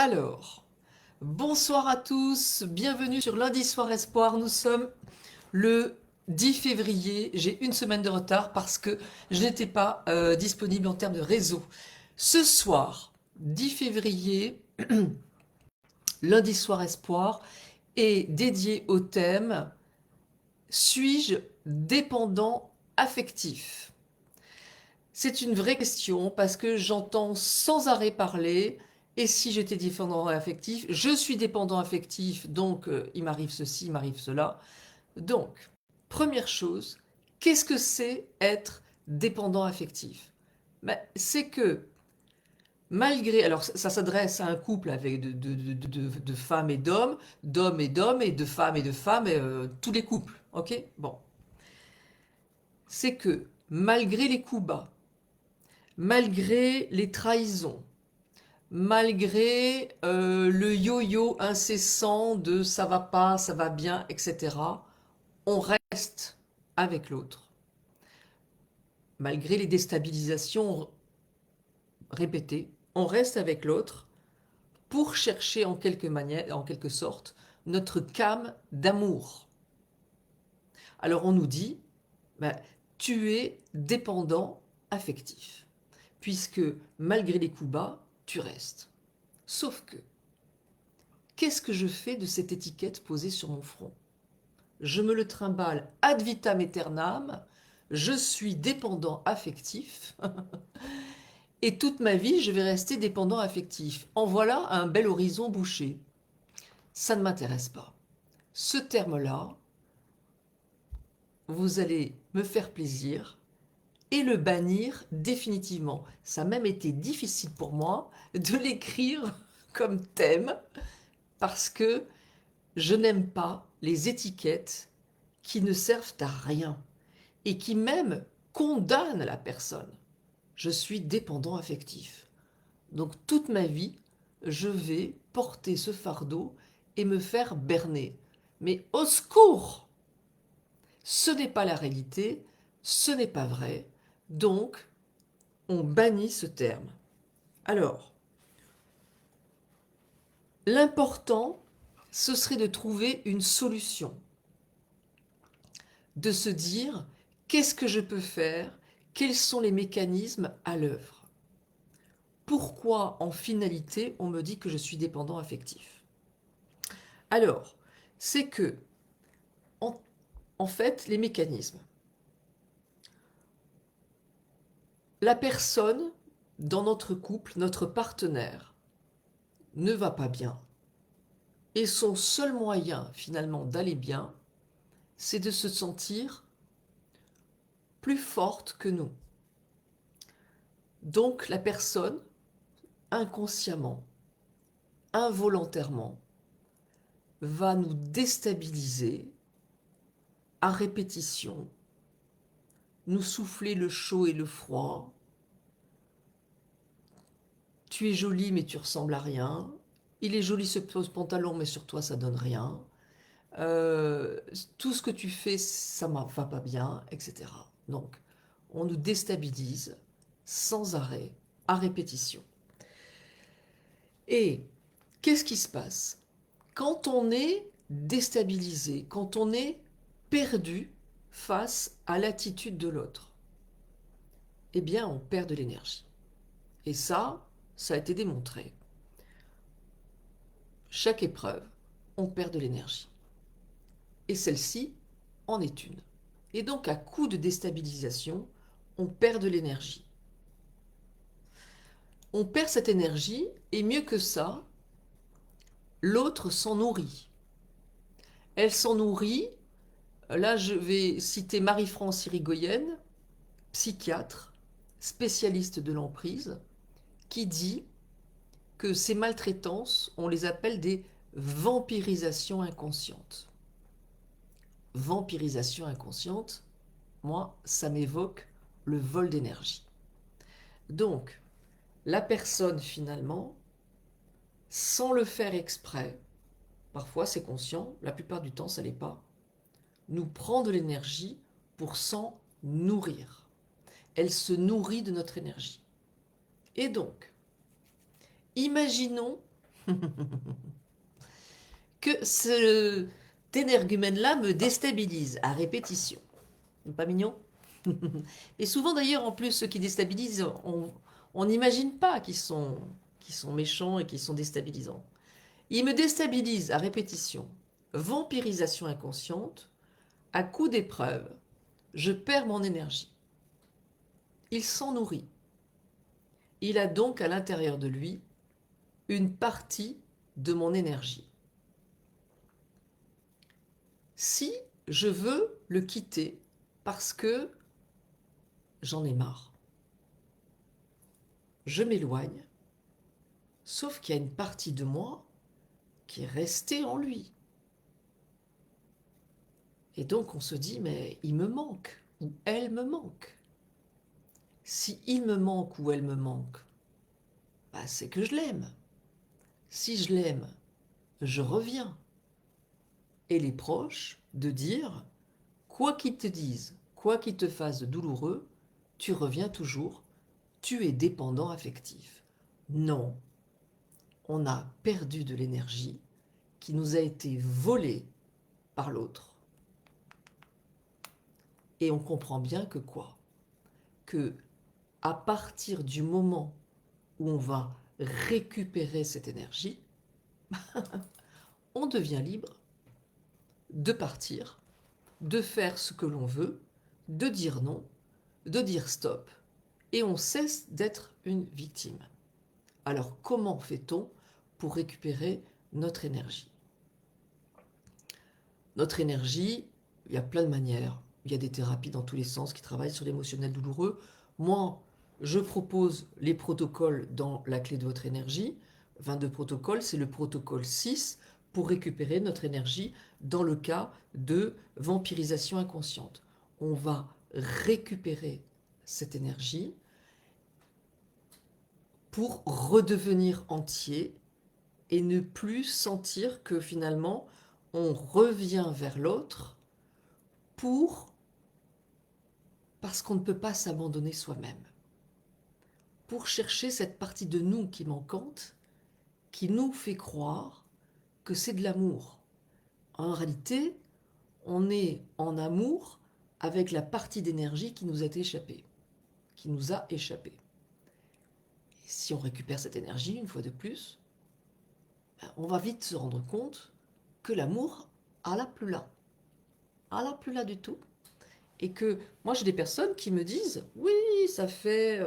Alors, bonsoir à tous, bienvenue sur Lundi Soir Espoir. Nous sommes le 10 février. J'ai une semaine de retard parce que je n'étais pas disponible en termes de réseau. Ce soir, 10 février, Lundi Soir Espoir, est dédié au thème Suis-je dépendant affectif? C'est une vraie question parce que j'entends sans arrêt parler. Et si j'étais dépendant affectif, je suis dépendant affectif, donc il m'arrive ceci, il m'arrive cela. Donc, première chose, qu'est-ce que c'est être dépendant affectif? Ben, c'est que malgré, alors ça s'adresse à un couple avec de femmes et d'hommes et de femmes, tous les couples, ok? Bon, c'est que malgré les coups bas, malgré les trahisons, malgré le yo-yo incessant de ça va pas, ça va bien, etc., on reste avec l'autre. Malgré les déstabilisations répétées, on reste avec l'autre pour chercher en quelque sorte notre came d'amour. Alors on nous dit, ben, tu es dépendant affectif, puisque malgré les coups bas, tu restes. Sauf que, qu'est-ce que je fais de cette étiquette posée sur mon front? Je me le trimballe ad vitam aeternam, je suis dépendant affectif, et toute ma vie, je vais rester dépendant affectif. En voilà un bel horizon bouché. Ça ne m'intéresse pas. Ce terme-là, vous allez me faire plaisir et le bannir définitivement. Ça a même été difficile pour moi de l'écrire comme thème parce que je n'aime pas les étiquettes qui ne servent à rien et qui même condamnent la personne. Je suis dépendant affectif. Donc toute ma vie, je vais porter ce fardeau et me faire berner. Mais au secours! Ce n'est pas la réalité, ce n'est pas vrai. Donc, on bannit ce terme. Alors, l'important, ce serait de trouver une solution. De se dire, qu'est-ce que je peux faire? Quels sont les mécanismes à l'œuvre? Pourquoi, en finalité, on me dit que je suis dépendant affectif? Alors, c'est que, en, en fait, les mécanismes. La personne, dans notre couple, notre partenaire, ne va pas bien. Et son seul moyen, finalement, d'aller bien, c'est de se sentir plus forte que nous. Donc, la personne, inconsciemment, involontairement, va nous déstabiliser à répétition, nous souffler le chaud et le froid. Tu es jolie mais tu ressembles à rien. Il est joli ce pantalon mais sur toi ça donne rien. Euh, Tout ce que tu fais ça ne va pas bien, etc. Donc on nous déstabilise sans arrêt, à répétition. Et qu'est-ce qui se passe? Quand on est déstabilisé, quand on est perdu face à l'attitude de l'autre, eh bien on perd de l'énergie. Et ça a été démontré. Chaque épreuve, on perd de l'énergie. Et celle-ci en est une. Et donc à coup de déstabilisation, on perd de l'énergie. On perd cette énergie et mieux que ça, l'autre s'en nourrit. Elle s'en nourrit. Là, je vais citer Marie-France Irigoyen, psychiatre, spécialiste de l'emprise, qui dit que ces maltraitances, on les appelle des vampirisations inconscientes. Vampirisation inconsciente, moi, ça m'évoque le vol d'énergie. Donc, la personne, finalement, sans le faire exprès, parfois c'est conscient, la plupart du temps ça l'est pas, nous prend de l'énergie pour s'en nourrir. Elle se nourrit de notre énergie. Et donc, imaginons Que cet énergumène-là me déstabilise à répétition. Pas mignon? Et souvent d'ailleurs, en plus, ceux qui déstabilisent, on n'imagine pas qu'ils sont méchants et qu'ils sont déstabilisants. Ils me déstabilisent à répétition. Vampirisation inconsciente, à coup d'épreuve, je perds mon énergie. Il s'en nourrit. Il a donc à l'intérieur de lui une partie de mon énergie. Si je veux le quitter parce que j'en ai marre, je m'éloigne, sauf qu'il y a une partie de moi qui est restée en lui. Et donc on se dit, mais il me manque, ou elle me manque. Si il me manque ou elle me manque, bah c'est que je l'aime. Si je l'aime, je reviens. Et les proches, de dire, quoi qu'ils te disent, quoi qu'ils te fassent de douloureux, tu reviens toujours, tu es dépendant affectif. Non, on a perdu de l'énergie qui nous a été volée par l'autre. Et on comprend bien que quoi? Que à partir du moment où on va récupérer cette énergie, on devient libre de partir, de faire ce que l'on veut, de dire non, de dire stop, et on cesse d'être une victime. Alors comment fait-on pour récupérer notre énergie? Notre énergie, il y a plein de manières. Il y a des thérapies dans tous les sens qui travaillent sur l'émotionnel douloureux. Moi, je propose les protocoles dans la clé de votre énergie. 22 protocoles, c'est le protocole 6 pour récupérer notre énergie dans le cas de vampirisation inconsciente. On va récupérer cette énergie pour redevenir entier et ne plus sentir que finalement on revient vers l'autre parce qu'on ne peut pas s'abandonner soi-même, pour chercher cette partie de nous qui manquante, qui nous fait croire que c'est de l'amour. En réalité, on est en amour avec la partie d'énergie qui nous a échappé, qui nous a échappé. Et si on récupère cette énergie une fois de plus, on va vite se rendre compte que l'amour à la plus là, à la plus là du tout. Et que moi j'ai des personnes qui me disent oui, ça fait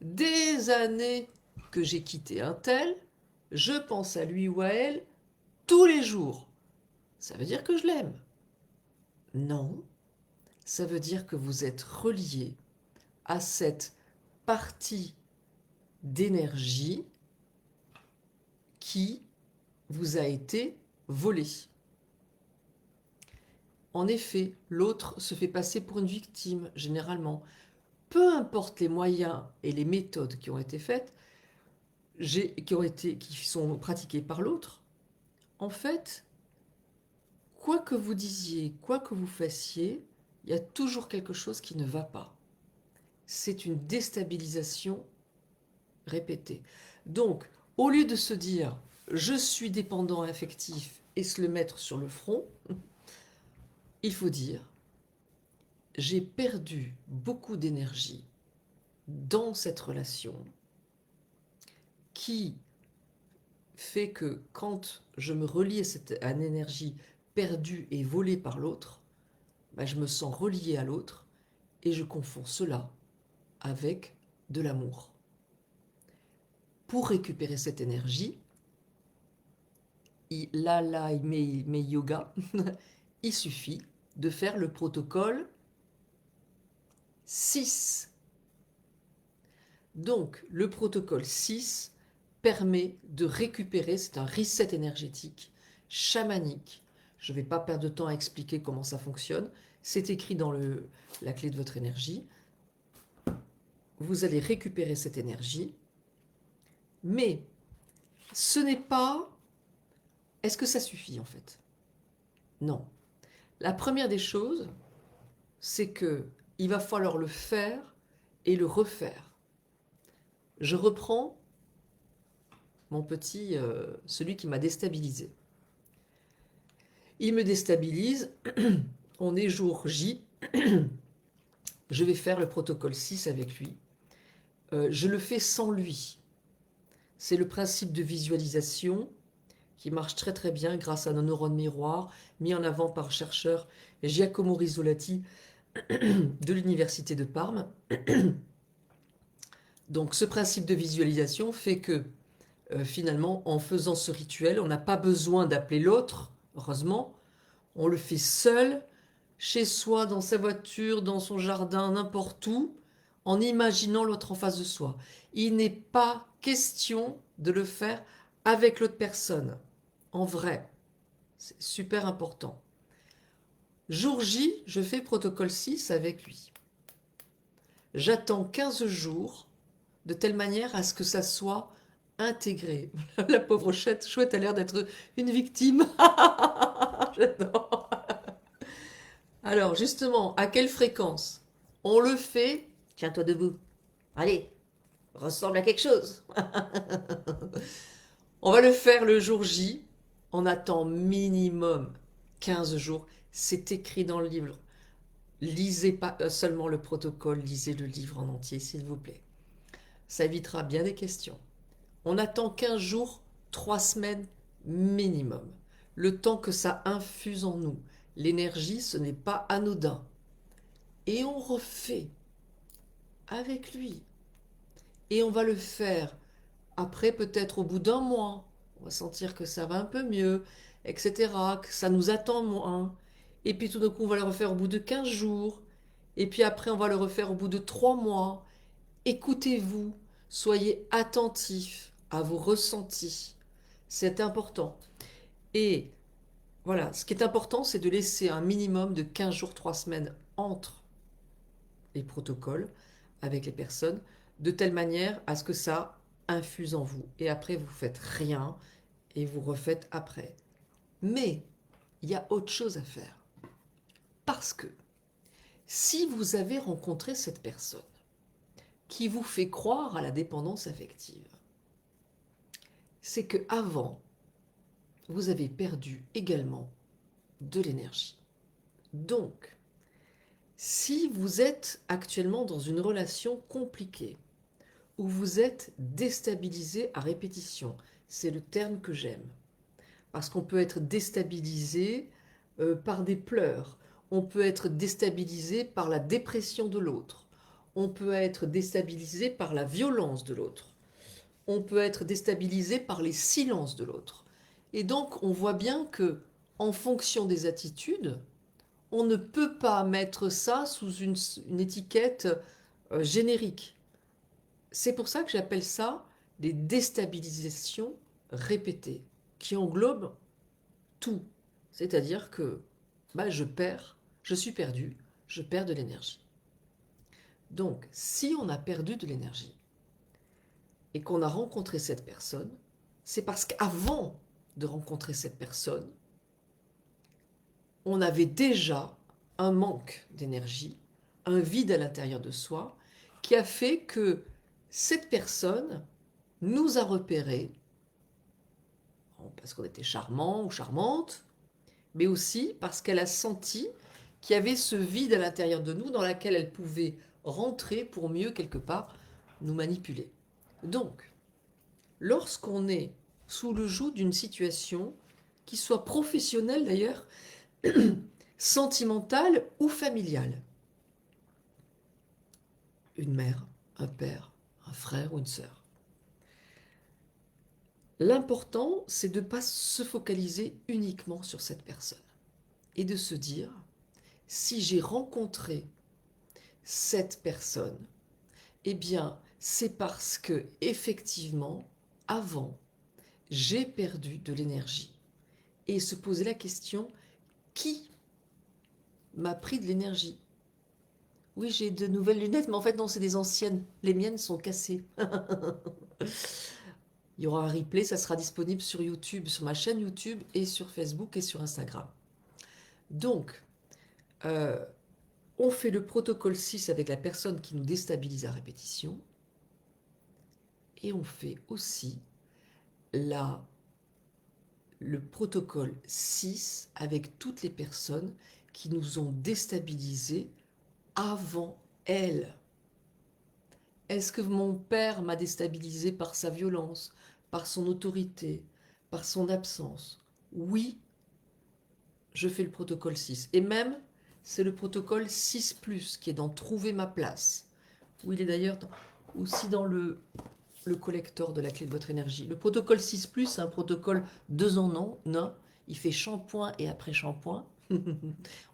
des années que j'ai quitté un tel, je pense à lui ou à elle tous les jours. Ça veut dire que je l'aime? Non, ça veut dire que vous êtes relié à cette partie d'énergie qui vous a été volée. En effet, l'autre se fait passer pour une victime, généralement. Peu importe les moyens et les méthodes qui ont été faites, qui sont pratiquées par l'autre, en fait, quoi que vous disiez, quoi que vous fassiez, il y a toujours quelque chose qui ne va pas. C'est une déstabilisation répétée. Donc, au lieu de se dire je suis dépendant affectif et se le mettre sur le front, il faut dire j'ai perdu beaucoup d'énergie dans cette relation qui fait que quand je me relie à une énergie perdue et volée par l'autre, ben je me sens relié à l'autre et je confonds cela avec de l'amour. Pour récupérer cette énergie, mais yoga, il suffit de faire le protocole 6. Donc, le protocole 6 permet de récupérer, c'est un reset énergétique chamanique. Je ne vais pas perdre de temps à expliquer comment ça fonctionne. C'est écrit dans la clé de votre énergie. Vous allez récupérer cette énergie, mais ce n'est pas... Est-ce que ça suffit en fait? Non. La première des choses, c'est que il va falloir le faire et le refaire. Je reprends mon petit, celui qui m'a déstabilisé. Il me déstabilise, on est jour J, je vais faire le protocole 6 avec lui. Je le fais sans lui. C'est le principe de visualisation qui marche très très bien grâce à nos neurones miroirs mis en avant par le chercheur Giacomo Risolati de l'université de Parme. Donc ce principe de visualisation fait que finalement en faisant ce rituel, on n'a pas besoin d'appeler l'autre, heureusement, on le fait seul, chez soi, dans sa voiture, dans son jardin, n'importe où, en imaginant l'autre en face de soi. Il n'est pas question de le faire avec l'autre personne, en vrai. C'est super important. Jour J, je fais protocole 6 avec lui. J'attends 15 jours de telle manière à ce que ça soit intégré. La pauvre chouette a l'air d'être une victime. J'adore. Alors justement, à quelle fréquence? On le fait. Tiens-toi debout. Allez, ressemble à quelque chose. On va le faire le jour J. On attend minimum 15 jours. C'est écrit dans le livre. Lisez pas seulement le protocole, lisez le livre en entier, s'il vous plaît. Ça évitera bien des questions. On attend 15 jours, 3 semaines minimum. Le temps que ça infuse en nous. L'énergie, ce n'est pas anodin. Et on refait avec lui. Et on va le faire après, peut-être au bout d'un mois. On va sentir que ça va un peu mieux, etc. Que ça nous attend moins. Et puis tout d'un coup, on va le refaire au bout de 15 jours. Et puis après, on va le refaire au bout de 3 mois. Écoutez-vous, soyez attentifs à vos ressentis. C'est important. Et voilà, ce qui est important, c'est de laisser un minimum de 15 jours, 3 semaines entre les protocoles avec les personnes, de telle manière à ce que ça infuse en vous. Et après, vous faites rien et vous refaites après. Mais il y a autre chose à faire. Parce que si vous avez rencontré cette personne qui vous fait croire à la dépendance affective, c'est que avant, vous avez perdu également de l'énergie. Donc, si vous êtes actuellement dans une relation compliquée, où vous êtes déstabilisé à répétition, c'est le terme que j'aime, parce qu'on peut être déstabilisé par des pleurs, on peut être déstabilisé par la dépression de l'autre, on peut être déstabilisé par la violence de l'autre, on peut être déstabilisé par les silences de l'autre. Et donc on voit bien que, en fonction des attitudes, on ne peut pas mettre ça sous une étiquette générique. C'est pour ça que j'appelle ça des déstabilisations répétées, qui englobent tout. C'est-à-dire que je perds, je suis perdu, je perds de l'énergie. Donc, si on a perdu de l'énergie et qu'on a rencontré cette personne, c'est parce qu'avant de rencontrer cette personne, on avait déjà un manque d'énergie, un vide à l'intérieur de soi, qui a fait que cette personne nous a repérés, parce qu'on était charmant ou charmante, mais aussi parce qu'elle a senti qu'il y avait ce vide à l'intérieur de nous dans lequel elle pouvait rentrer pour mieux, quelque part, nous manipuler. Donc, lorsqu'on est sous le joug d'une situation, qui soit professionnelle d'ailleurs, sentimentale ou familiale, une mère, un père, un frère ou une sœur, l'important, c'est de ne pas se focaliser uniquement sur cette personne et de se dire, si j'ai rencontré cette personne, eh bien, c'est parce que, effectivement, avant, j'ai perdu de l'énergie. Et se poser la question, qui m'a pris de l'énergie? Oui, j'ai de nouvelles lunettes, mais en fait, non, c'est des anciennes. Les miennes sont cassées. Il y aura un replay, ça sera disponible sur YouTube, sur ma chaîne YouTube et sur Facebook et sur Instagram. Donc, euh, on fait le protocole 6 avec la personne qui nous déstabilise à répétition. Et on fait aussi la, le protocole 6 avec toutes les personnes qui nous ont déstabilisés avant elle. Est-ce que mon père m'a déstabilisé par sa violence, par son autorité, par son absence? Oui, je fais le protocole 6. Et même, c'est le protocole 6+, qui est dans Trouver ma place. Où il est d'ailleurs aussi dans le collector de la clé de votre énergie. Le protocole 6+, c'est un protocole 2 en 1. Il fait shampoing et après shampoing.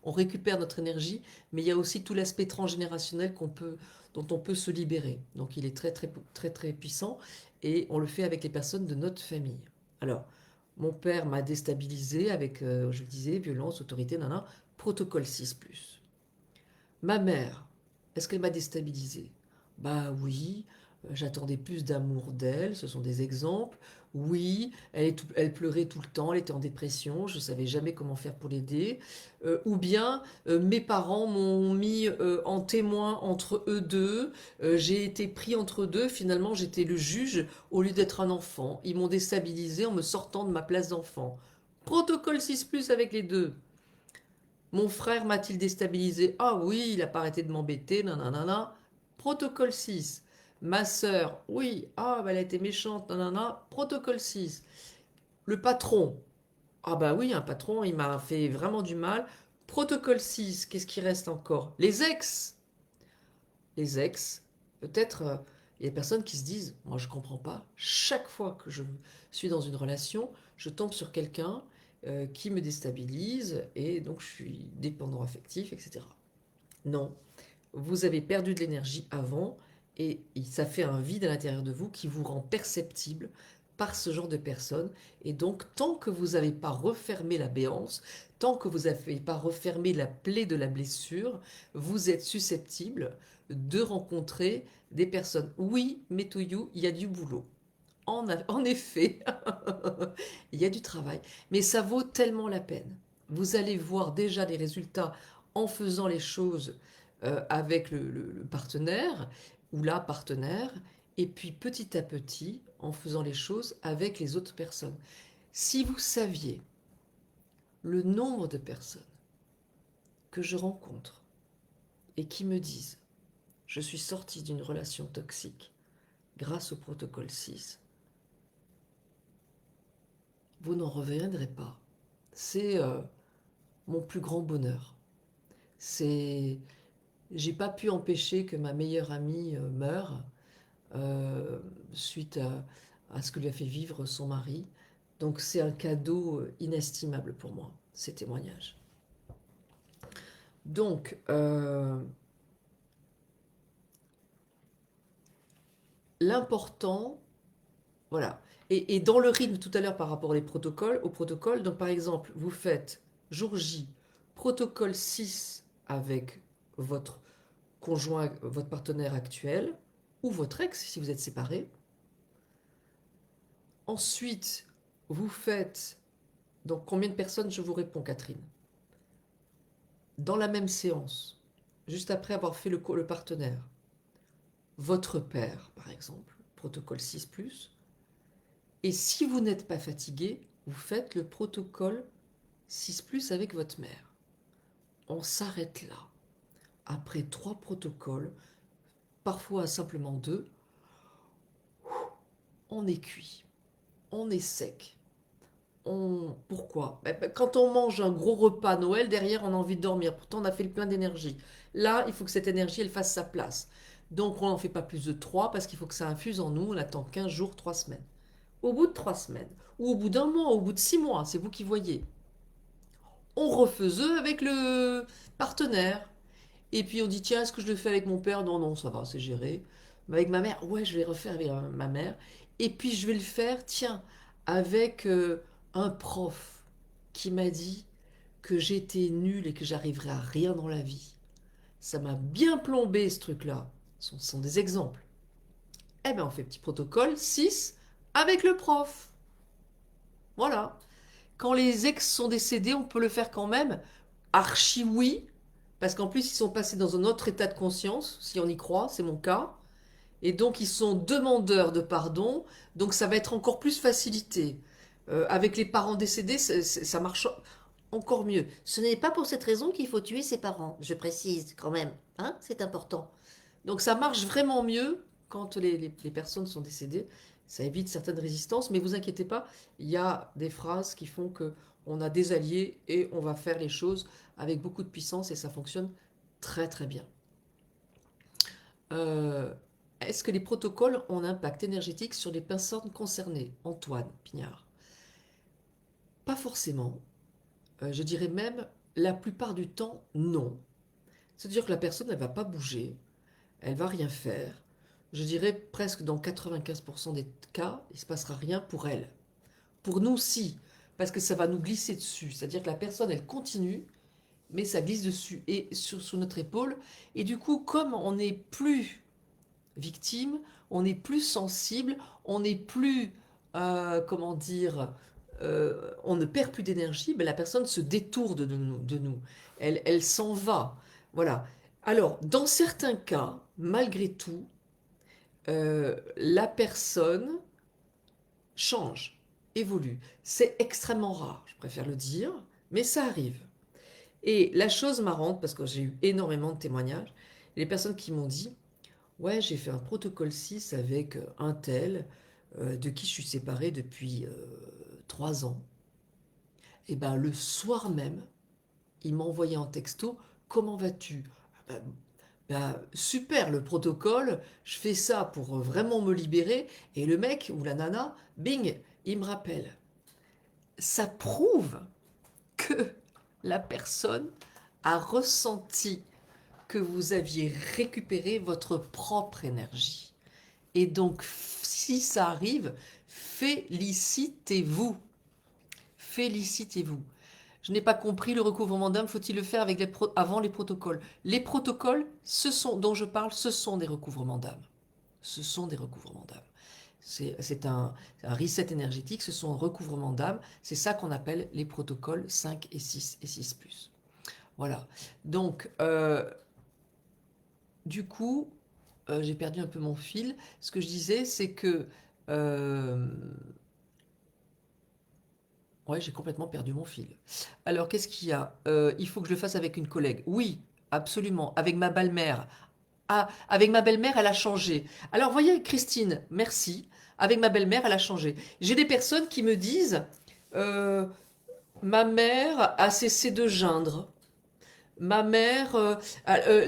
On récupère notre énergie, mais il y a aussi tout l'aspect transgénérationnel dont on peut se libérer. Donc il est très très très très puissant et on le fait avec les personnes de notre famille. Alors, mon père m'a déstabilisé avec, je le disais, violence, autorité, nanana, protocole 6+. Ma mère, est-ce qu'elle m'a déstabilisé? Bah oui, j'attendais plus d'amour d'elle, ce sont des exemples. Oui, elle pleurait tout le temps, elle était en dépression, je ne savais jamais comment faire pour l'aider. Ou bien, mes parents m'ont mis en témoin entre eux deux, j'ai été pris entre deux, finalement j'étais le juge au lieu d'être un enfant. Ils m'ont déstabilisé en me sortant de ma place d'enfant. Protocole 6+ avec les deux. Mon frère m'a-t-il déstabilisé? Ah oui, il n'a pas arrêté de m'embêter, nanana. Protocole 6. Ma sœur, oui, ah, bah, elle a été méchante, nanana. Protocole 6. Le patron, ah bah oui, un patron, il m'a fait vraiment du mal. Protocole 6. Qu'est-ce qui reste encore? Les ex. Les ex, peut-être, il y a des personnes qui se disent, moi je comprends pas, chaque fois que je suis dans une relation, je tombe sur quelqu'un qui me déstabilise et donc je suis dépendant affectif, etc. Non, vous avez perdu de l'énergie avant et ça fait un vide à l'intérieur de vous qui vous rend perceptible par ce genre de personnes. Et donc, tant que vous n'avez pas refermé la béance, tant que vous n'avez pas refermé la plaie de la blessure, vous êtes susceptible de rencontrer des personnes. Oui, Metoyou, il y a du boulot. En effet, il y a du travail, mais ça vaut tellement la peine. Vous allez voir déjà les résultats en faisant les choses avec le partenaire ou la partenaire, et puis petit à petit en faisant les choses avec les autres personnes. Si vous saviez le nombre de personnes que je rencontre et qui me disent je suis sortie d'une relation toxique grâce au protocole 6, vous n'en reviendrez pas. C'est mon plus grand bonheur. C'est, j'ai pas pu empêcher que ma meilleure amie meure suite à ce que lui a fait vivre son mari. Donc c'est un cadeau inestimable pour moi, ces témoignages. Donc, l'important, voilà. Et dans le rythme tout à l'heure par rapport au protocole, donc par exemple, vous faites jour J, protocole 6 avec votre conjoint, votre partenaire actuel, ou votre ex si vous êtes séparés. Ensuite, vous faites, donc combien de personnes, je vous réponds Catherine, dans la même séance, juste après avoir fait le partenaire, votre père par exemple, protocole 6+, et si vous n'êtes pas fatigué, vous faites le protocole 6+ avec votre mère. On s'arrête là. Après 3 protocoles, parfois simplement 2, on est cuit, on est sec. Pourquoi? Quand on mange un gros repas à Noël, derrière on a envie de dormir. Pourtant on a fait le plein d'énergie. Là, il faut que cette énergie elle fasse sa place. Donc on n'en fait pas plus de 3 parce qu'il faut que ça infuse en nous. On attend 15 jours, 3 semaines. Au bout de 3 semaines, ou au bout d'un mois, ou au bout de 6 mois, c'est vous qui voyez. On refaisait avec le partenaire. Et puis on dit tiens, est-ce que je le fais avec mon père? Non, non, ça va, c'est géré. Mais avec ma mère, ouais, je vais refaire avec ma mère. Et puis je vais le faire, tiens, avec un prof qui m'a dit que j'étais nulle et que j'arriverais à rien dans la vie. Ça m'a bien plombé ce truc-là. Ce sont des exemples. Eh bien, on fait petit protocole 6 avec le prof. Voilà. Quand les ex sont décédés, on peut le faire quand même. Archi oui, parce qu'en plus, ils sont passés dans un autre état de conscience, si on y croit, c'est mon cas. Et donc, ils sont demandeurs de pardon. Donc, ça va être encore plus facilité. Avec les parents décédés, ça marche encore mieux. Ce n'est pas pour cette raison qu'il faut tuer ses parents, je précise quand même, hein, c'est important. Donc, ça marche vraiment mieux quand les personnes sont décédées. Ça évite certaines résistances. Mais vous inquiétez pas, il y a des phrases qui font que on a des alliés et on va faire les choses avec beaucoup de puissance et ça fonctionne très très bien. Euh, Est-ce que les protocoles ont un impact énergétique sur les personnes concernées? Antoine Pignard. Pas forcément. Je dirais même la plupart du temps non. C'est-à-dire que la personne elle va pas bouger, elle va rien faire. Je dirais presque dans 95% des cas, il ne se passera rien pour elle. Pour nous, si, parce que ça va nous glisser dessus. C'est-à-dire que la personne, elle continue, mais ça glisse dessus et sous notre épaule. Et du coup, comme on n'est plus victime, on est plus sensible, on est plus, comment dire, on ne perd plus d'énergie, mais la personne se détourne de nous. Elle s'en va. Voilà. Alors, dans certains cas, malgré tout, la personne change, évolue. C'est extrêmement rare, je préfère le dire, mais ça arrive. Et la chose marrante, parce que j'ai eu énormément de témoignages, les personnes qui m'ont dit, ouais, j'ai fait un protocole 6 avec un tel, de qui je suis séparée depuis 3 ans. Et ben le soir même, il m'a envoyé un texto, comment vas-tu? Ah ben, super, le protocole, je fais ça pour vraiment me libérer, et le mec ou la nana, bing, il me rappelle. Ça prouve que la personne a ressenti que vous aviez récupéré votre propre énergie. Et donc, si ça arrive, félicitez-vous. Félicitez-vous. Je n'ai pas compris le recouvrement d'âme, faut-il le faire avec avant les protocoles? Les protocoles, dont je parle, ce sont des recouvrements d'âme. Ce sont des recouvrements d'âme. C'est un reset énergétique, ce sont un recouvrement d'âme. C'est ça qu'on appelle les protocoles 5 et 6 et 6+. Voilà. Donc, du coup, j'ai perdu un peu mon fil. Ce que je disais, c'est que euh, ouais, j'ai complètement perdu mon fil. Alors, qu'est-ce qu'il y a? Il faut que je le fasse avec une collègue. Oui, absolument. Avec ma belle-mère. Ah, avec ma belle-mère, elle a changé. Alors, voyez, Christine, merci. Avec ma belle-mère, elle a changé. J'ai des personnes qui me disent, euh, ma mère a cessé de geindre. Ma mère,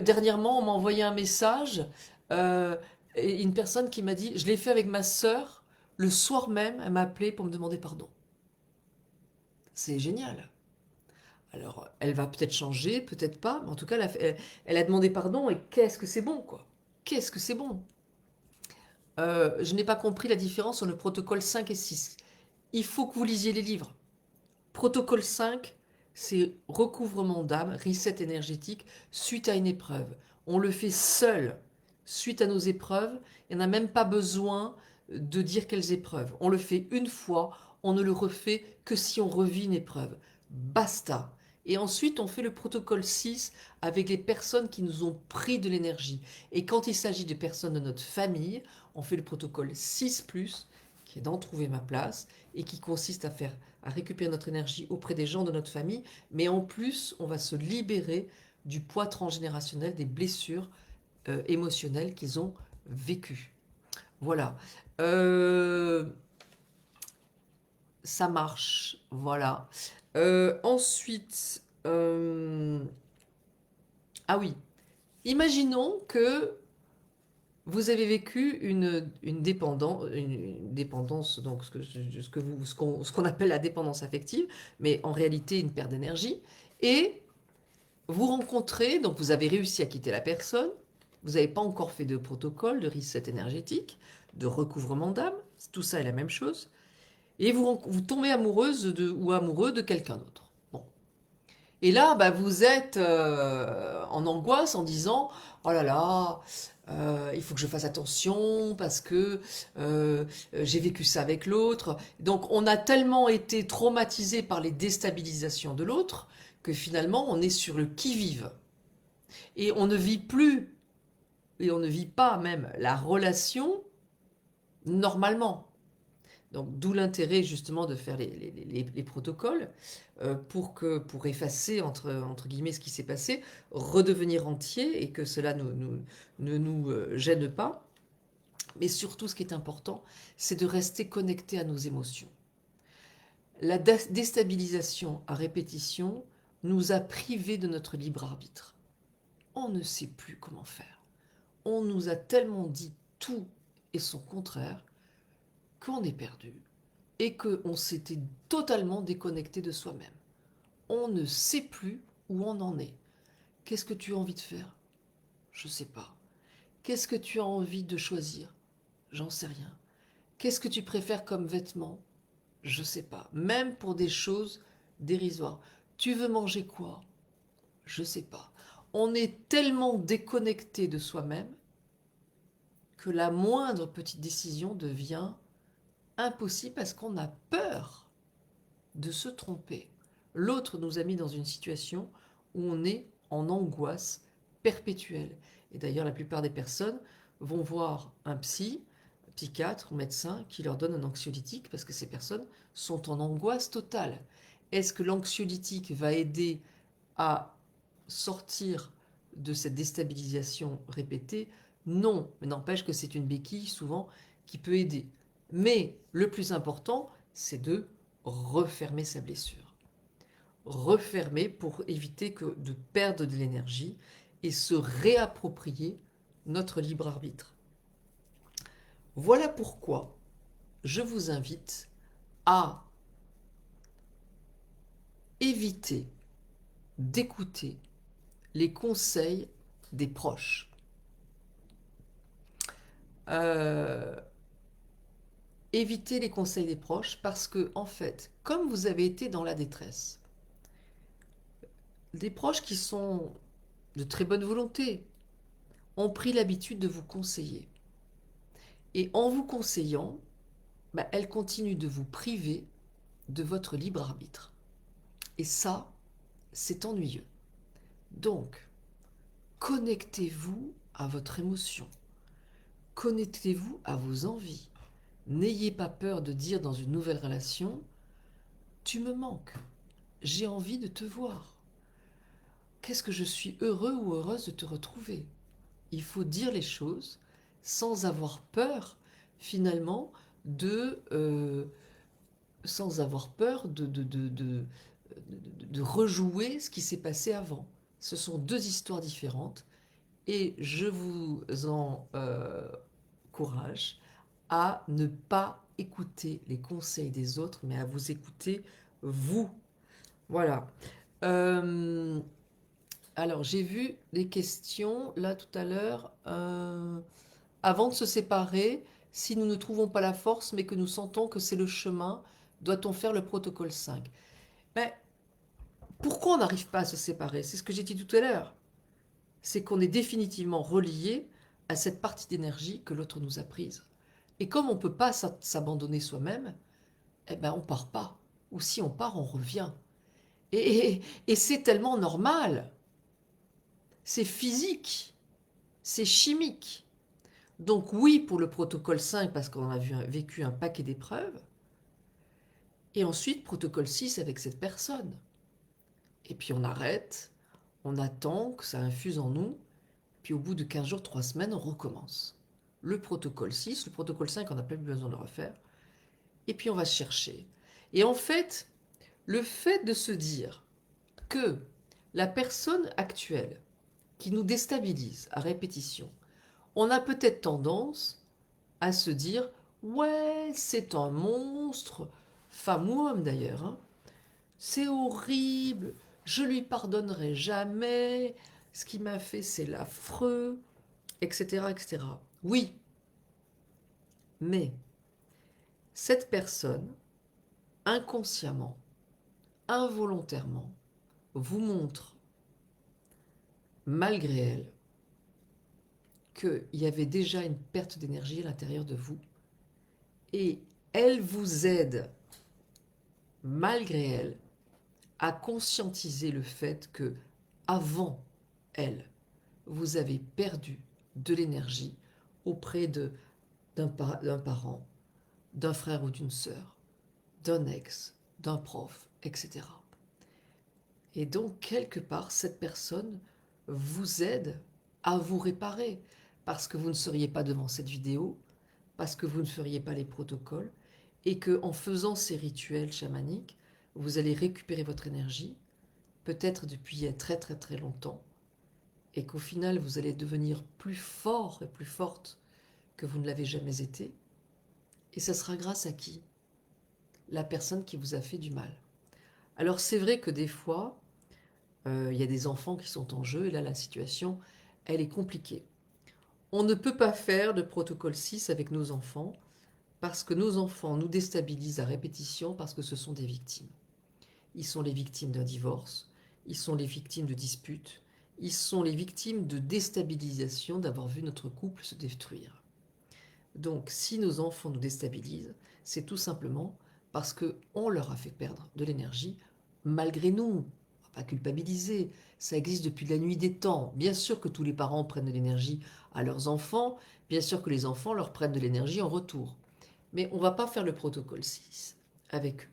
dernièrement, on m'a envoyé un message, euh, et une personne qui m'a dit, je l'ai fait avec ma sœur, le soir même, elle m'a appelé pour me demander pardon. C'est génial. Alors, elle va peut-être changer, peut-être pas, mais en tout cas, elle a demandé pardon et qu'est-ce que c'est bon, quoi. Qu'est-ce que c'est bon. Je n'ai pas compris la différence entre le protocole 5 et 6. Il faut que vous lisiez les livres. Protocole 5, c'est recouvrement d'âme, reset énergétique, suite à une épreuve. On le fait seul, suite à nos épreuves, et on n'a même pas besoin de dire quelles épreuves. On le fait une fois, on ne le refait que si on revit une épreuve. Basta. Et ensuite, on fait le protocole 6 avec les personnes qui nous ont pris de l'énergie. Et quand il s'agit de personnes de notre famille, on fait le protocole 6+, qui est d'en trouver ma place, et qui consiste à récupérer notre énergie auprès des gens de notre famille, mais en plus, on va se libérer du poids transgénérationnel, des blessures émotionnelles qu'ils ont vécues. Voilà. Euh, Ça marche. Voilà. Ensuite, ah oui, imaginons que vous avez vécu une dépendance, donc ce qu'on appelle la dépendance affective, mais en réalité une perte d'énergie, et vous rencontrez, donc vous avez réussi à quitter la personne, vous n'avez pas encore fait de protocole, de reset énergétique, de recouvrement d'âme, tout ça est la même chose, et vous tombez amoureuse ou amoureux de quelqu'un d'autre. Bon. Et là, bah, vous êtes en angoisse en disant, oh là là, il faut que je fasse attention parce que j'ai vécu ça avec l'autre. Donc on a tellement été traumatisé par les déstabilisations de l'autre que finalement on est sur le qui-vive. Et on ne vit plus et on ne vit pas même la relation normalement. Donc, d'où l'intérêt justement de faire les protocoles pour effacer entre guillemets ce qui s'est passé, redevenir entier et que cela ne nous gêne pas. Mais surtout, ce qui est important, c'est de rester connecté à nos émotions. La déstabilisation à répétition nous a privés de notre libre arbitre. On ne sait plus comment faire. On nous a tellement dit tout et son contraire qu'on est perdu et qu'on s'était totalement déconnecté de soi-même. On ne sait plus où on en est. Qu'est-ce que tu as envie de faire? Je ne sais pas. Qu'est-ce que tu as envie de choisir? J'en sais rien. Qu'est-ce que tu préfères comme vêtements? Je ne sais pas. Même pour des choses dérisoires. Tu veux manger quoi? Je ne sais pas. On est tellement déconnecté de soi-même que la moindre petite décision devient impossible parce qu'on a peur de se tromper. L'autre nous a mis dans une situation où on est en angoisse perpétuelle. Et d'ailleurs, la plupart des personnes vont voir un psychiatre ou médecin qui leur donne un anxiolytique parce que ces personnes sont en angoisse totale. Est-ce que l'anxiolytique va aider à sortir de cette déstabilisation répétée? Non, mais n'empêche que c'est une béquille souvent qui peut aider. Mais le plus important, c'est de refermer sa blessure. Refermer pour éviter de perdre de l'énergie et se réapproprier notre libre arbitre. Voilà pourquoi je vous invite à éviter d'écouter les conseils des proches. Euh, Évitez les conseils des proches parce que, en fait, comme vous avez été dans la détresse, des proches qui sont de très bonne volonté ont pris l'habitude de vous conseiller. Et en vous conseillant, elles continuent de vous priver de votre libre arbitre. Et ça, c'est ennuyeux. Donc, connectez-vous à votre émotion. Connectez-vous à vos envies. N'ayez pas peur de dire dans une nouvelle relation, tu me manques, j'ai envie de te voir. Qu'est-ce que je suis heureux ou heureuse de te retrouver. Il faut dire les choses sans avoir peur, finalement, sans avoir peur de rejouer ce qui s'est passé avant. Ce sont deux histoires différentes et je vous encourage à ne pas écouter les conseils des autres, mais à vous écouter vous. Voilà. Euh, alors, j'ai vu des questions là tout à l'heure. Avant de se séparer, si nous ne trouvons pas la force, mais que nous sentons que c'est le chemin, doit-on faire le protocole 5? Mais pourquoi on n'arrive pas à se séparer? C'est ce que j'ai dit tout à l'heure. C'est qu'on est définitivement relié à cette partie d'énergie que l'autre nous a prise. Et comme on ne peut pas s'abandonner soi-même, on part pas. Ou si on part, on revient. Et c'est tellement normal. C'est physique. C'est chimique. Donc oui pour le protocole 5 parce qu'on a vécu un paquet d'épreuves. Et ensuite protocole 6 avec cette personne. Et puis on arrête, on attend que ça infuse en nous. Puis au bout de 15 jours, 3 semaines, on recommence. Le protocole 6, le protocole 5, on n'a pas besoin de le refaire. Et puis on va se chercher. Et en fait, le fait de se dire que la personne actuelle qui nous déstabilise à répétition, on a peut-être tendance à se dire ouais, c'est un monstre, femme ou homme d'ailleurs, hein. C'est horrible, je lui pardonnerai jamais, ce qu'il m'a fait c'est l'affreux, etc., etc. Oui, mais cette personne, inconsciemment, involontairement, vous montre, malgré elle, qu'il y avait déjà une perte d'énergie à l'intérieur de vous et elle vous aide, malgré elle, à conscientiser le fait que, avant elle, vous avez perdu de l'énergie auprès d'un parent, d'un frère ou d'une sœur, d'un ex, d'un prof, etc. Et donc, quelque part, cette personne vous aide à vous réparer parce que vous ne seriez pas devant cette vidéo, parce que vous ne feriez pas les protocoles, et que en faisant ces rituels chamaniques, vous allez récupérer votre énergie, peut-être depuis il y a très très très longtemps, et qu'au final vous allez devenir plus fort et plus forte que vous ne l'avez jamais été. Et ça sera grâce à qui? La personne qui vous a fait du mal. Alors c'est vrai que des fois, il y a des enfants qui sont en jeu, et là la situation, elle est compliquée. On ne peut pas faire de protocole 6 avec nos enfants, parce que nos enfants nous déstabilisent à répétition, parce que ce sont des victimes. Ils sont les victimes d'un divorce, ils sont les victimes de disputes, ils sont les victimes de déstabilisation, d'avoir vu notre couple se détruire. Donc si nos enfants nous déstabilisent, c'est tout simplement parce qu'on leur a fait perdre de l'énergie malgré nous. On va pas culpabiliser, ça existe depuis la nuit des temps. Bien sûr que tous les parents prennent de l'énergie à leurs enfants, bien sûr que les enfants leur prennent de l'énergie en retour. Mais on ne va pas faire le protocole 6 avec eux,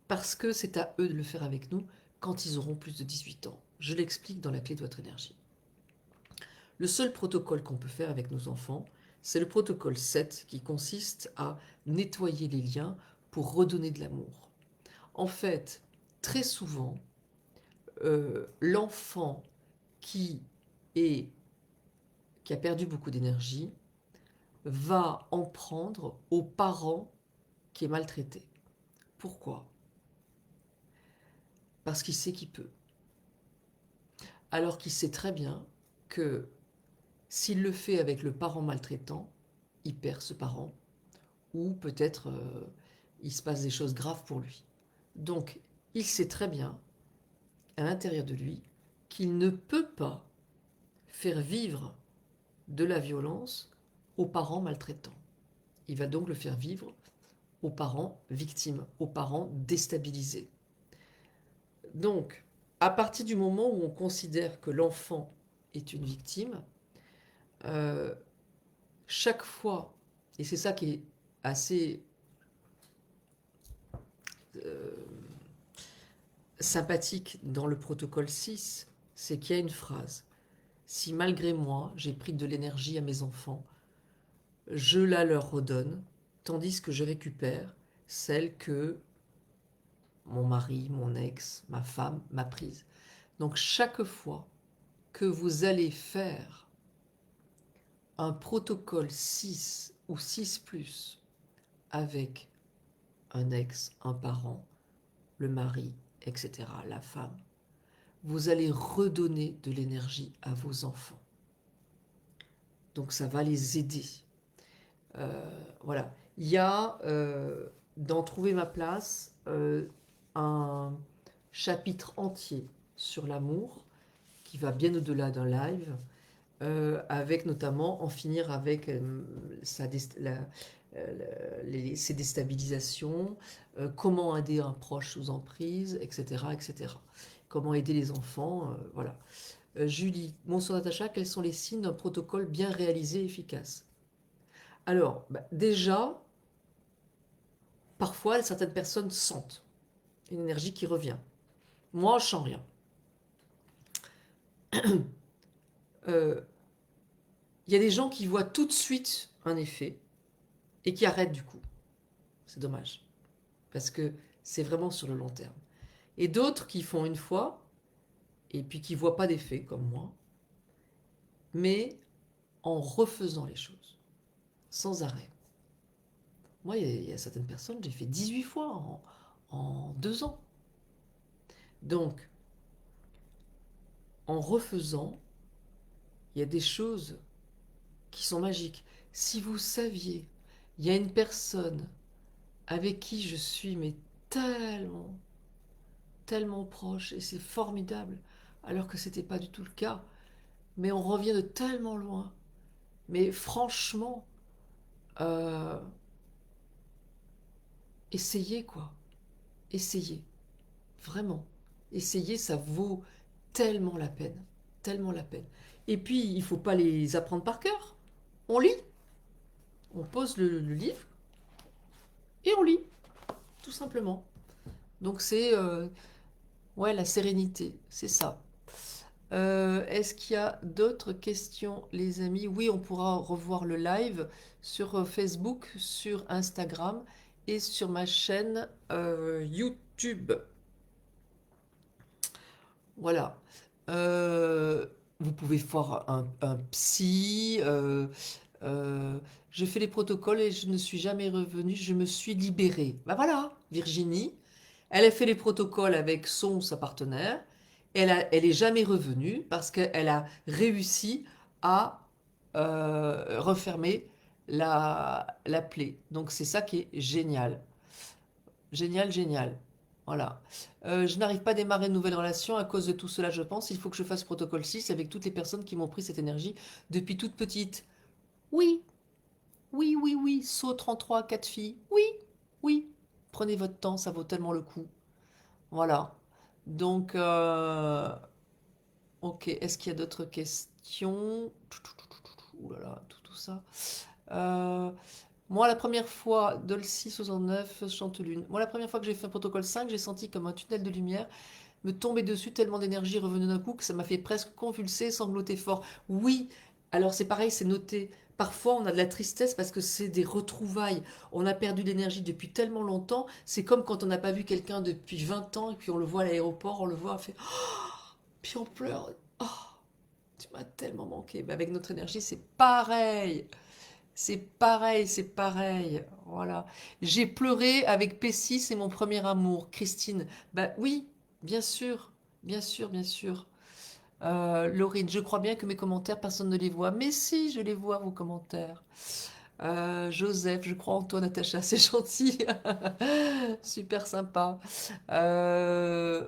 parce que c'est à eux de le faire avec nous quand ils auront plus de 18 ans. Je l'explique dans la clé de votre énergie. Le seul protocole qu'on peut faire avec nos enfants, c'est le protocole 7 qui consiste à nettoyer les liens pour redonner de l'amour. En fait, très souvent, l'enfant qui, est, qui a perdu beaucoup d'énergie va en prendre aux parents qui est maltraité. Pourquoi? Parce qu'il sait qu'il peut. Alors qu'il sait très bien que s'il le fait avec le parent maltraitant, il perd ce parent, ou peut-être il se passe des choses graves pour lui. Donc, il sait très bien, à l'intérieur de lui, qu'il ne peut pas faire vivre de la violence aux parents maltraitants. Il va donc le faire vivre aux parents victimes, aux parents déstabilisés. Donc, à partir du moment où on considère que l'enfant est une victime, euh, chaque fois, et c'est ça qui est assez euh, sympathique dans le protocole 6, c'est qu'il y a une phrase. Si malgré moi, j'ai pris de l'énergie à mes enfants, je la leur redonne, tandis que je récupère celle que mon mari, mon ex, ma femme m'a prise. Donc chaque fois que vous allez faire un protocole 6 ou 6+, avec un ex, un parent, le mari, etc., la femme, vous allez redonner de l'énergie à vos enfants. Donc ça va les aider. Voilà. Il y a dans Trouver ma place un chapitre entier sur l'amour qui va bien au-delà d'un live, avec notamment en finir avec ses déstabilisations, comment aider un proche sous emprise, etc., etc. Comment aider les enfants, voilà. Julie, bonsoir Natacha, quels sont les signes d'un protocole bien réalisé et efficace? Alors, déjà, parfois, certaines personnes sentent une énergie qui revient. Moi, je sens rien. Il y a des gens qui voient tout de suite un effet et qui arrêtent du coup. C'est dommage. Parce que c'est vraiment sur le long terme. Et d'autres qui font une fois et puis qui ne voient pas d'effet, comme moi, mais en refaisant les choses, sans arrêt. Moi, il y a certaines personnes, j'ai fait 18 fois en 2 ans. Donc, en refaisant, il y a des choses qui sont magiques. Si vous saviez, il y a une personne avec qui je suis mais tellement, tellement proche, et c'est formidable, alors que c'était pas du tout le cas. Mais on revient de tellement loin. Mais franchement, euh, essayez quoi. Essayez. Vraiment. Essayez, ça vaut tellement la peine. Tellement la peine. Et puis, il ne faut pas les apprendre par cœur. On lit, on pose le livre et on lit, tout simplement. Donc c'est ouais, la sérénité, c'est ça. Est-ce qu'il y a d'autres questions, les amis? Oui, on pourra revoir le live sur Facebook, sur Instagram et sur ma chaîne YouTube. Voilà. Euh, Vous pouvez voir un psy. Euh, je fais les protocoles et je ne suis jamais revenue. Je me suis libérée. Ben voilà, Virginie. Elle a fait les protocoles avec sa partenaire. Elle est jamais revenue parce qu'elle a réussi à refermer la plaie. Donc c'est ça qui est génial. Génial, génial. Voilà. Je n'arrive pas à démarrer une nouvelle relation à cause de tout cela, je pense. Il faut que je fasse protocole 6 avec toutes les personnes qui m'ont pris cette énergie depuis toute petite. Oui, oui, oui, oui. Saut 33, 4 filles. Oui, oui. Prenez votre temps, ça vaut tellement le coup. Voilà. Donc, ok. Est-ce qu'il y a d'autres questions? Ouh là là, tout ça. Euh, Moi, la première fois, Dolcy 69, Chantelune. Moi, la première fois que j'ai fait un protocole 5, j'ai senti comme un tunnel de lumière me tomber dessus, tellement d'énergie revenue d'un coup que ça m'a fait presque convulser, sangloter fort. Oui, alors c'est pareil, c'est noté. Parfois, on a de la tristesse parce que c'est des retrouvailles. On a perdu l'énergie depuis tellement longtemps. C'est comme quand on n'a pas vu quelqu'un depuis 20 ans et puis on le voit à l'aéroport, on le voit, on fait... Puis on pleure. Oh, tu m'as tellement manqué. Mais avec notre énergie, c'est pareil. C'est pareil, c'est pareil. Voilà. J'ai pleuré avec Pessis, c'est mon premier amour. Christine. Bah oui, bien sûr, bien sûr, bien sûr. Laurine, je crois bien que mes commentaires, personne ne les voit. Mais si, je les vois, vos commentaires. Joseph, je crois en toi, Natacha, c'est gentil. Super sympa.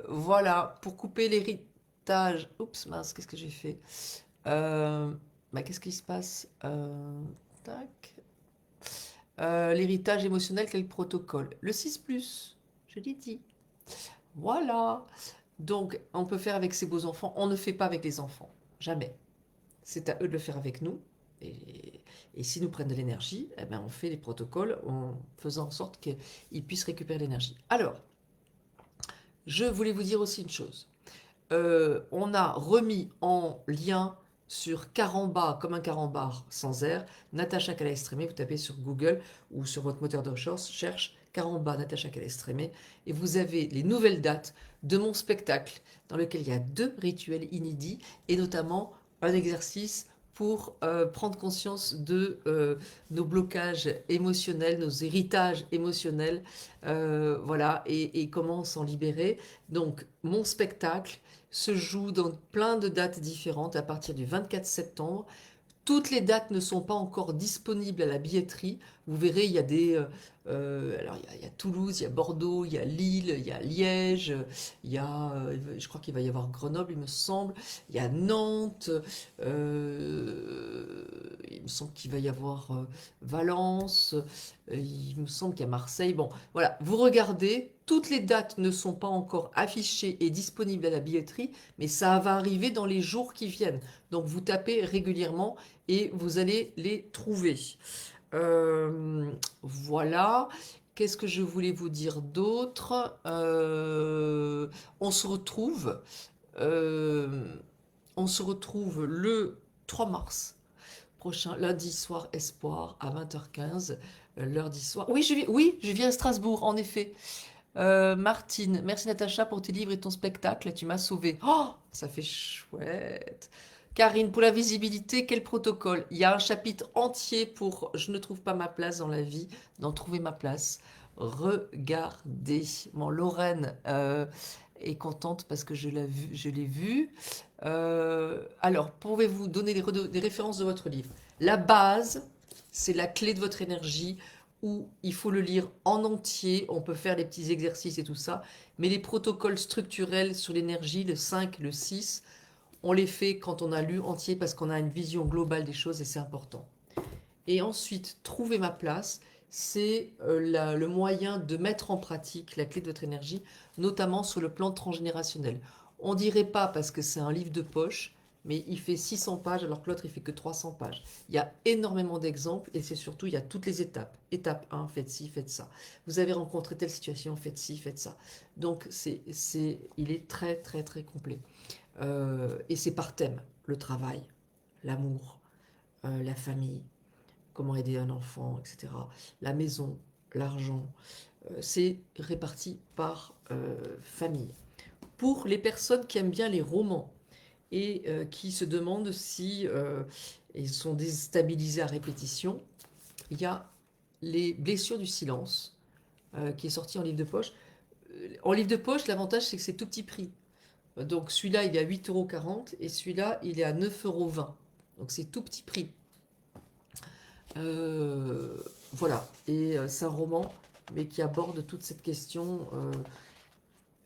Voilà, pour couper l'héritage. Oups, mince, qu'est-ce que j'ai fait? Bah, qu'est-ce qui se passe? Tac. L'héritage émotionnel, quel protocole? Le 6+, je l'ai dit. Voilà. Donc, on peut faire avec ses beaux-enfants. On ne fait pas avec les enfants. Jamais. C'est à eux de le faire avec nous. Et s'ils nous prennent de l'énergie, eh ben, on fait les protocoles en faisant en sorte qu'ils puissent récupérer l'énergie. Alors, je voulais vous dire aussi une chose. On a remis en lien sur Caramba, comme un carambar sans air, Natacha Calestrémé, vous tapez sur Google ou sur votre moteur de recherche, cherche Caramba, Natacha Calestrémé, et vous avez les nouvelles dates de mon spectacle, dans lequel il y a 2 rituels inédits, et notamment un exercice pour prendre conscience de nos blocages émotionnels, nos héritages émotionnels, voilà, et comment s'en libérer. Donc, mon spectacle se joue dans plein de dates différentes à partir du 24 septembre. Toutes les dates ne sont pas encore disponibles à la billetterie. Vous verrez, il y a alors il y a Toulouse, il y a Bordeaux, il y a Lille, il y a Liège, il y a, je crois qu'il va y avoir Grenoble, il me semble. Il y a Nantes. Il me semble qu'il va y avoir Valence. Il me semble qu'il y a Marseille. Bon, voilà. Vous regardez. Toutes les dates ne sont pas encore affichées et disponibles à la billetterie, mais ça va arriver dans les jours qui viennent. Donc vous tapez régulièrement et vous allez les trouver. Voilà. Qu'est-ce que je voulais vous dire d'autre? On se retrouve. euh, on se retrouve le 3 mars prochain, lundi soir Espoir à 20h15. L'heure d'histoire. Oui, je viens à Strasbourg, en effet. Martine, merci Natacha pour tes livres et ton spectacle. Tu m'as sauvée. Oh, ça fait chouette. Karine, pour la visibilité, quel protocole? Il y a un chapitre entier pour Je ne trouve pas ma place dans la vie, d'en trouver ma place. Regardez. Bon, Lorraine est contente parce que je l'ai vu. Alors, pouvez-vous donner des références de votre livre? La base, c'est la clé de votre énergie où il faut le lire en entier. On peut faire les petits exercices et tout ça. Mais les protocoles structurels sur l'énergie, le 5, le 6, on les fait quand on a lu entier parce qu'on a une vision globale des choses et c'est important. Et ensuite, trouver ma place, c'est le moyen de mettre en pratique la clé de votre énergie, notamment sur le plan transgénérationnel. On dirait pas parce que c'est un livre de poche, mais il fait 600 pages alors que l'autre il fait que 300 pages. Il y a énormément d'exemples et c'est surtout, il y a toutes les étapes. Étape 1, faites ci, faites ça. Vous avez rencontré telle situation, faites ci, faites ça. Donc il est très très très complet. Et c'est par thème, le travail, l'amour, la famille, comment aider un enfant, etc. La maison, l'argent, c'est réparti par famille. Pour les personnes qui aiment bien les romans et qui se demandent si ils sont déstabilisés à répétition, il y a Les blessures du silence qui est sorti en livre de poche. En livre de poche, l'avantage c'est que c'est tout petit prix. Donc celui-là, il est à 8,40 € et celui-là, il est à 9,20 €. Donc c'est tout petit prix. Euh, voilà. Et c'est un roman, mais qui aborde toute cette question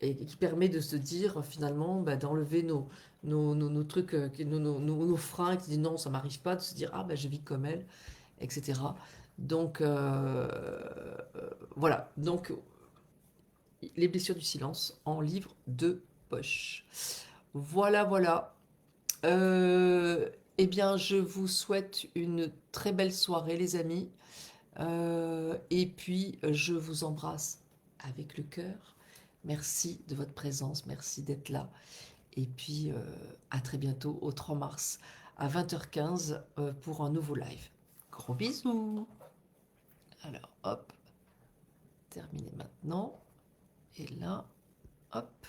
et qui permet de se dire finalement bah, d'enlever nos trucs, nos freins, qui disent non, ça m'arrive pas, de se dire ah bah je vis comme elle, etc. Donc voilà. Donc les blessures du silence en livre de poche. Voilà, voilà. Euh, eh bien, je vous souhaite une très belle soirée, les amis. Et puis, je vous embrasse avec le cœur. Merci de votre présence, merci d'être là. Et puis, à très bientôt, au 3 mars, à 20h15, pour un nouveau live. Gros bisous. Alors, hop, terminé maintenant. Et là, hop.